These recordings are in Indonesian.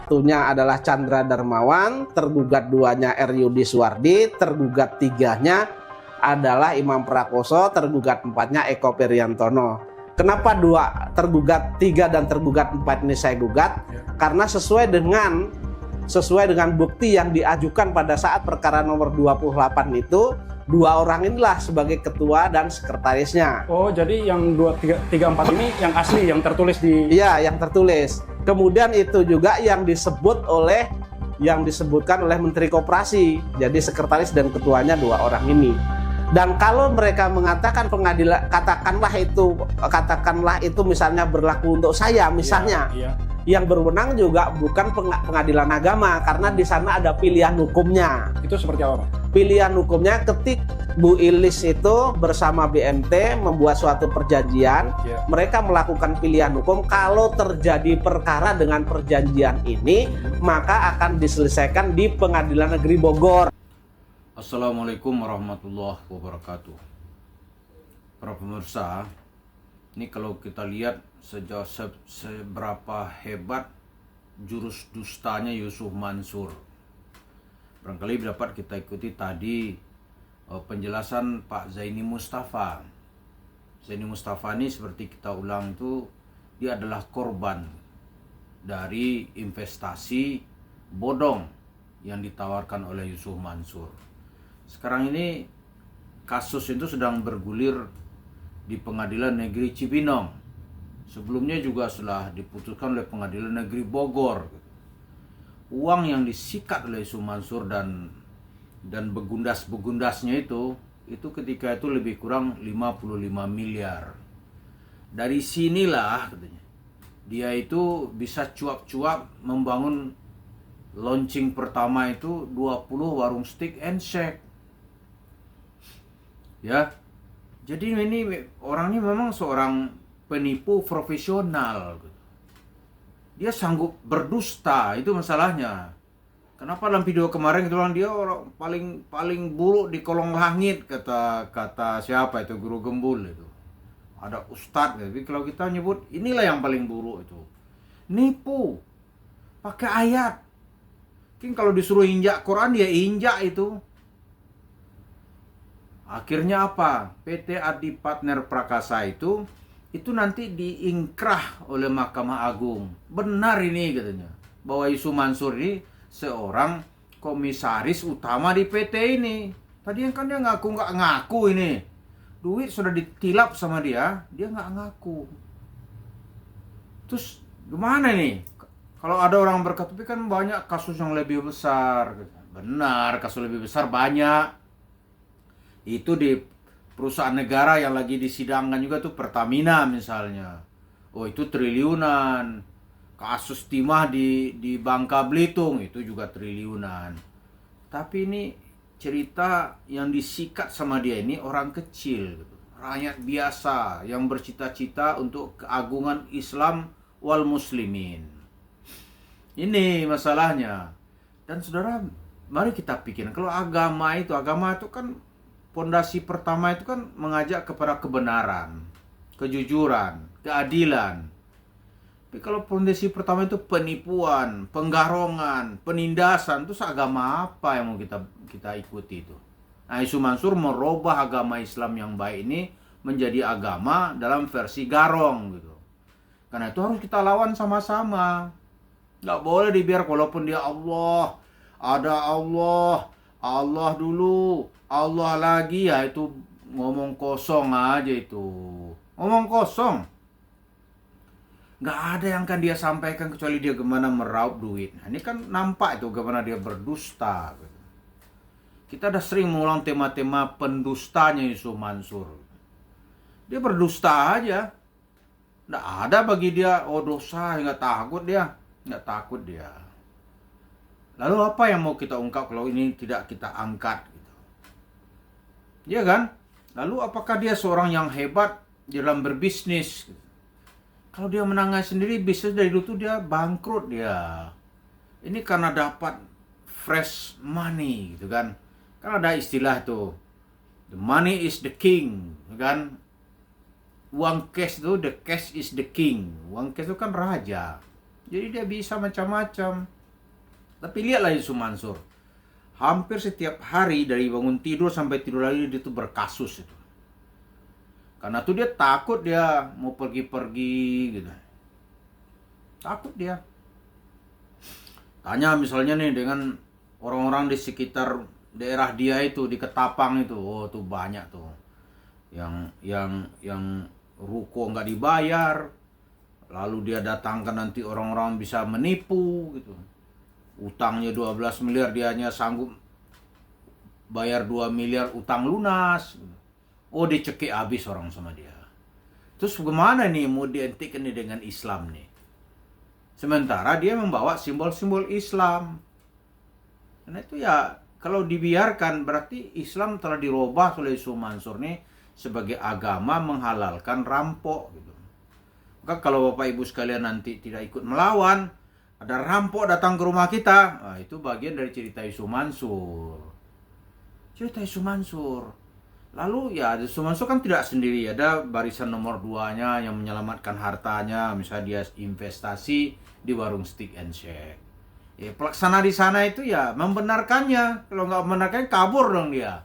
satunya adalah Chandra Darmawan, tergugat 2-nya R. Yudi Suwardi, tergugat 3-nya adalah Imam Prakoso, tergugat 4-nya Eko Periantono. Kenapa 2 tergugat 3 dan tergugat 4 ini saya gugat? Karena sesuai dengan bukti yang diajukan pada saat perkara nomor 28 itu, 2 orang inilah sebagai ketua dan sekretarisnya. Oh, jadi yang 2, 3, 4 ini yang asli, yang tertulis di... Iya, yang tertulis. Kemudian itu juga yang disebutkan oleh Menteri Koperasi. Jadi sekretaris dan ketuanya 2 orang ini. Dan kalau mereka mengatakan pengadilan, katakanlah itu misalnya berlaku untuk saya, misalnya. Iya. Yang berwenang juga bukan pengadilan agama, karena di sana ada pilihan hukumnya. Itu seperti apa, Pak? Pilihan hukumnya ketik Bu Ilis itu bersama BMT membuat suatu perjanjian, mereka melakukan pilihan hukum. Kalau terjadi perkara dengan perjanjian ini, maka akan diselesaikan di Pengadilan Negeri Bogor. Assalamualaikum warahmatullahi wabarakatuh. Para pemirsa, ini kalau kita lihat seberapa hebat jurus dustanya Yusuf Mansur. Barangkali dapat kita ikuti tadi penjelasan Pak Zaini Mustafa. Zaini Mustafa ini seperti kita ulang itu, dia adalah korban dari investasi bodong yang ditawarkan oleh Yusuf Mansur. Sekarang ini kasus itu sedang bergulir di Pengadilan Negeri Cibinong. Sebelumnya juga sudah diputuskan oleh Pengadilan Negeri Bogor. Uang yang disikat oleh Yusuf Mansur dan begundas-begundasnya itu ketika itu lebih kurang 55 miliar. Dari sinilah katanya dia itu bisa cuap-cuap membangun launching pertama itu 20 warung steak and shake. Ya. Jadi ini orang ini memang seorang penipu profesional. Dia sanggup berdusta, itu masalahnya. Kenapa dalam video kemarin itu dia orang paling buruk di kolong langit, kata siapa itu, Guru Gembul itu. Ada ustadz, tapi kalau kita nyebut inilah yang paling buruk itu. Nipu. Pakai ayat. Mungkin kalau disuruh injak Quran dia injak itu. Akhirnya apa? PT Adi Partner Prakasa itu nanti diingkrah oleh Mahkamah Agung. Benar ini katanya, bahwa Yusuf Mansur ini seorang komisaris utama di PT ini. Tadi kan dia nggak ngaku ini. Duit sudah ditilap sama dia nggak ngaku. Terus gimana nih? Kalau ada orang berkata, tapi kan banyak kasus yang lebih besar. Benar, kasus lebih besar banyak. Itu di perusahaan negara yang lagi disidangkan juga tuh, Pertamina misalnya. Oh, itu triliunan. Kasus timah di Bangka Belitung itu juga triliunan. Tapi ini cerita yang disikat sama dia ini orang kecil, rakyat biasa yang bercita-cita untuk keagungan Islam wal muslimin. Ini masalahnya. Dan saudara, mari kita pikir, kalau agama itu kan pondasi pertama itu kan mengajak kepada kebenaran, kejujuran, keadilan. Tapi kalau pondasi pertama itu penipuan, penggarongan, penindasan, itu agama apa yang mau kita ikuti itu? Nah, Yusuf Mansur merubah agama Islam yang baik ini menjadi agama dalam versi garong gitu. Karena itu harus kita lawan sama-sama. Nggak boleh dibiar, walaupun dia Allah, ada Allah dulu, Allah lagi, ya itu ngomong kosong aja itu. Ngomong kosong. Nggak ada yang akan dia sampaikan kecuali dia gimana meraup duit. Nah, ini kan nampak itu gimana dia berdusta. Kita udah sering mengulang tema-tema pendustanya Yusuf Mansur. Dia berdusta aja. Nggak ada bagi dia, oh dosa, nggak takut dia. Nggak takut dia. Lalu apa yang mau kita ungkap kalau ini tidak kita angkat? Gitu. Ya kan? Lalu apakah dia seorang yang hebat dalam berbisnis? Kalau dia menangani sendiri, bisnis dari dulu tuh dia bangkrut dia. Ini karena dapat fresh money gitu kan. Kan ada istilah tuh, the money is the king, kan? Uang cash itu, the cash is the king. Uang cash itu kan raja. Jadi dia bisa macam-macam. Tapi lihatlah Yusuf Mansur. Hampir setiap hari dari bangun tidur sampai tidur lagi dia tuh berkasus itu. Karena tuh dia takut dia mau pergi-pergi gitu. Takut dia. Tanya misalnya nih dengan orang-orang di sekitar daerah dia itu di Ketapang itu, oh tuh banyak tuh yang ruko nggak dibayar, lalu dia datangkan nanti orang-orang bisa menipu gitu. Utangnya 12 miliar dia hanya sanggup bayar 2 miliar utang lunas. Oh dicekik habis orang sama dia. Terus bagaimana nih mau diantikan nih dengan Islam nih? Sementara dia membawa simbol-simbol Islam. Karena itu ya kalau dibiarkan berarti Islam telah dirubah oleh Yusuf Mansur nih sebagai agama menghalalkan rampok gitu. Maka kalau Bapak Ibu sekalian nanti tidak ikut melawan, ada rampok datang ke rumah kita, nah, itu bagian dari cerita Yusuf Mansur. Cerita Yusuf Mansur. Lalu ya Yusuf Mansur kan tidak sendiri, ada barisan nomor 2-nya yang menyelamatkan hartanya, misalnya dia investasi di warung Stick and Shake. Ya, pelaksana di sana itu ya membenarkannya, kalau nggak membenarkannya kabur dong dia.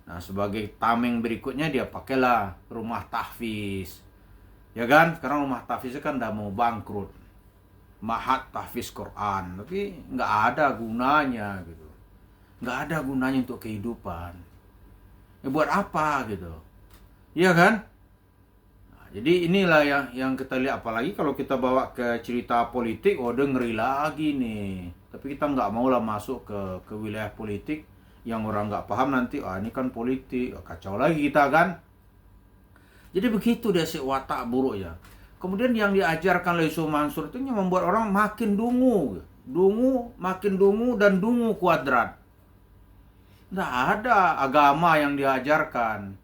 Nah sebagai tameng berikutnya dia pakailah rumah tahfiz, ya kan? Sekarang rumah tahfiznya kan udah mau bangkrut, Mahat Tahfiz Quran, tapi nggak ada gunanya gitu, nggak ada gunanya untuk kehidupan. Ya buat apa gitu, iya kan? Nah, jadi inilah yang kita lihat, apalagi kalau kita bawa ke cerita politik, oh udah ngeri lagi nih. Tapi kita nggak mau lah masuk ke wilayah politik yang orang nggak paham nanti, ini kan politik, kacau lagi kita kan. Jadi begitu dia si watak buruk ya. Kemudian yang diajarkan oleh Yusuf Mansur itu yang membuat orang makin dungu, makin dungu dan dungu kuadrat. Nggak ada agama yang diajarkan.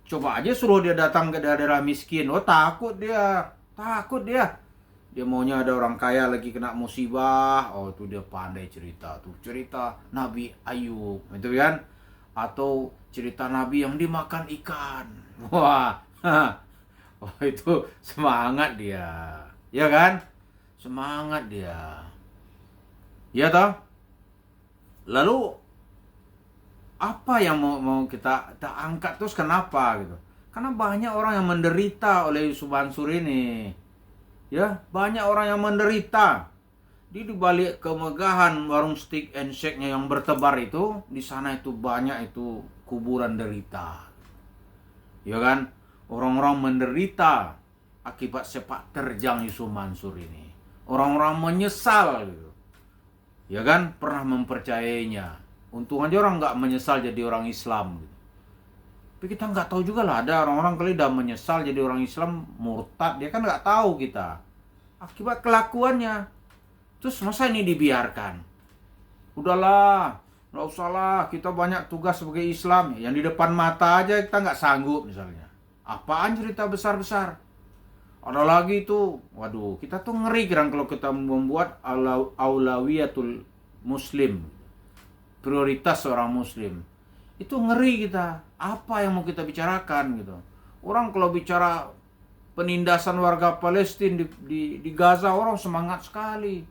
Coba aja suruh dia datang ke daerah miskin, oh takut dia. Dia maunya ada orang kaya lagi kena musibah, oh itu dia pandai cerita tuh, cerita Nabi Ayub, itu kan? Atau cerita Nabi yang dimakan ikan. Wah, oh itu semangat dia, ya kan? Semangat dia, ya toh. Lalu apa yang mau kita angkat terus, kenapa gitu? Karena banyak orang yang menderita oleh Yusuf Mansur ini. Ya, banyak orang yang menderita. Di balik kemegahan warung Stick and Shake-nya yang bertebar itu, di sana itu banyak itu kuburan derita. Ya kan? Orang-orang menderita akibat sepak terjang Yusuf Mansur ini. Orang-orang menyesal gitu. Ya kan? Pernah mempercayainya. Untung aja orang nggak menyesal jadi orang Islam gitu. Tapi kita nggak tahu juga lah, ada orang-orang kali udah menyesal jadi orang Islam murtad, dia kan nggak tahu kita akibat kelakuannya. Terus masa ini dibiarkan? Udahlah, nggak usah lah, kita banyak tugas sebagai Islam, yang di depan mata aja kita nggak sanggup misalnya. Apaan cerita besar-besar? Ada lagi tuh, waduh, kita tuh ngeri kan kalau kita membuat aulawiyatul muslim, prioritas seorang muslim. Itu ngeri kita. Apa yang mau kita bicarakan gitu. Orang kalau bicara penindasan warga Palestina di Gaza, orang semangat sekali.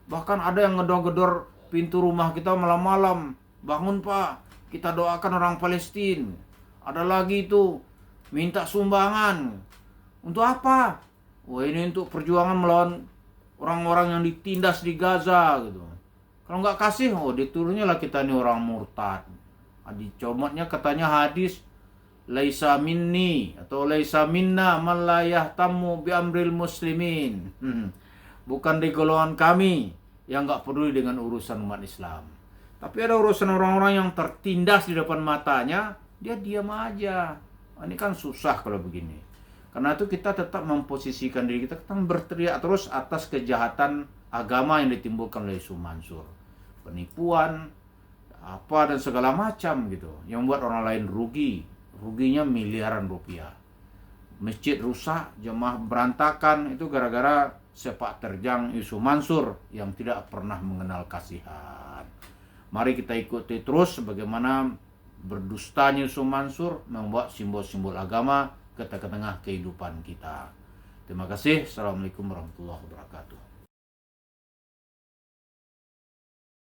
Bahkan ada yang ngedor-gedor pintu rumah kita malam-malam. Bangun Pak, kita doakan orang Palestina. Ada lagi itu minta sumbangan. Untuk apa? Wah, ini untuk perjuangan melawan orang-orang yang ditindas di Gaza gitu. Kalau nggak kasih, oh diturunnya lah kita nih orang murtad. Dicomotnya katanya hadis laisa minni atau laisa minna man la yahtamu bi amril muslimin. Bukan di golongan kami yang nggak peduli dengan urusan umat Islam. Tapi ada urusan orang-orang yang tertindas di depan matanya, dia diam aja. Ini kan susah kalau begini. Karena itu kita tetap memposisikan diri kita berteriak terus atas kejahatan agama yang ditimbulkan oleh Yusuf Mansur. Penipuan, apa dan segala macam gitu, yang membuat orang lain ruginya miliaran rupiah. Masjid rusak, jemaah berantakan, itu gara-gara sepak terjang Yusuf Mansur yang tidak pernah mengenal kasihan. Mari kita ikuti terus bagaimana berdustanya Yusuf Mansur membuat simbol-simbol agama ke tengah kehidupan kita. Terima kasih. Assalamualaikum warahmatullahi wabarakatuh.